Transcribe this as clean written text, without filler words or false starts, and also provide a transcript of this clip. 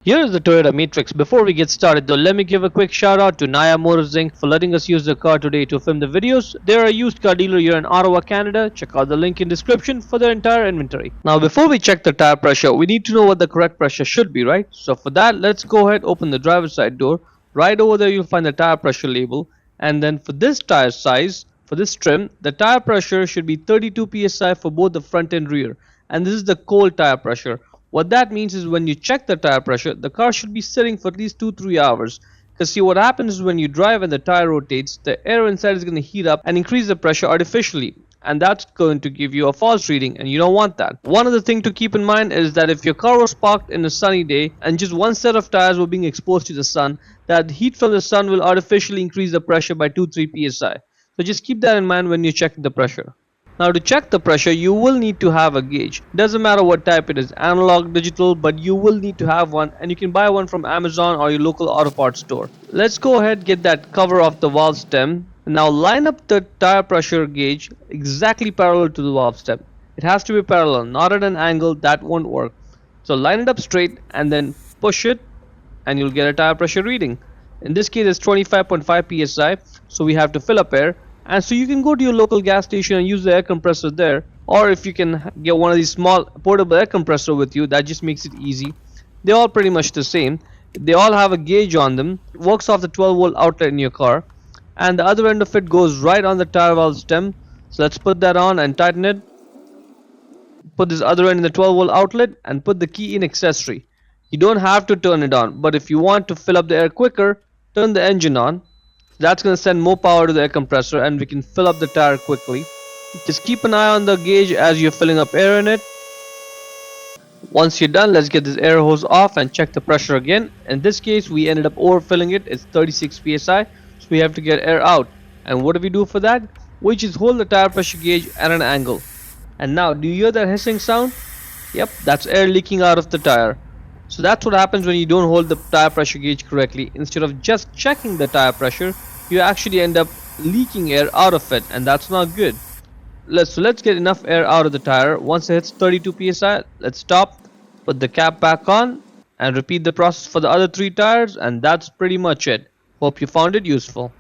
Here is the Toyota Matrix. Before we get started though, let me give a quick shout out to Naya Motors Inc. for letting us use the car today to film the videos. They're a used car dealer here in Ottawa, Canada. Check out the link in description for their entire inventory. Now before we check the tire pressure, we need to know what the correct pressure should be, right? So for that, let's go ahead, open the driver's side door. Right over there you'll find the tire pressure label, and then for this tire size, for this trim, the tire pressure should be 32 psi for both the front and rear, and this is the cold tire pressure. What that means is when you check the tire pressure, the car should be sitting for at least 2-3 hours. Because see, what happens is when you drive and the tire rotates, the air inside is going to heat up and increase the pressure artificially. And that's going to give you a false reading, and you don't want that. One other thing to keep in mind is that if your car was parked in a sunny day and just one set of tires were being exposed to the sun, that heat from the sun will artificially increase the pressure by 2-3 psi. So just keep that in mind when you're checking the pressure. Now to check the pressure, you will need to have a gauge. Doesn't matter what type it is, analog, digital, but you will need to have one, and you can buy one from Amazon or your local auto parts store. Let's go ahead, get that cover off the valve stem. Now line up the tire pressure gauge exactly parallel to the valve stem. It has to be parallel, not at an angle, that won't work. So line it up straight and then push it, and you'll get a tire pressure reading. In this case it's 25.5 psi, so we have to fill up air. And so you can go to your local gas station and use the air compressor there, or if you can get one of these small portable air compressor with you, that just makes it easy. They're all pretty much the same. They all have a gauge on them. It works off the 12-volt outlet in your car, and the other end of it goes right on the tire valve stem. So let's put that on and tighten it. Put this other end in the 12-volt outlet and put the key in accessory. You don't have to turn it on, but if you want to fill up the air quicker, turn the engine on. That's going to send more power to the air compressor, and we can fill up the tire quickly. Just keep an eye on the gauge as you're filling up air in it. Once you're done, let's get this air hose off and check the pressure again. In this case, we ended up overfilling it. It's 36 psi, so we have to get air out. And what do we do for that? We just hold the tire pressure gauge at an angle. And now, do you hear that hissing sound? Yep, that's air leaking out of the tire. So that's what happens when you don't hold the tire pressure gauge correctly. Instead of just checking the tire pressure, you actually end up leaking air out of it, and that's not good. Let's get enough air out of the tire. Once it hits 32 psi, let's stop, put the cap back on, and repeat the process for the other 3 tires, and that's pretty much it. Hope you found it useful.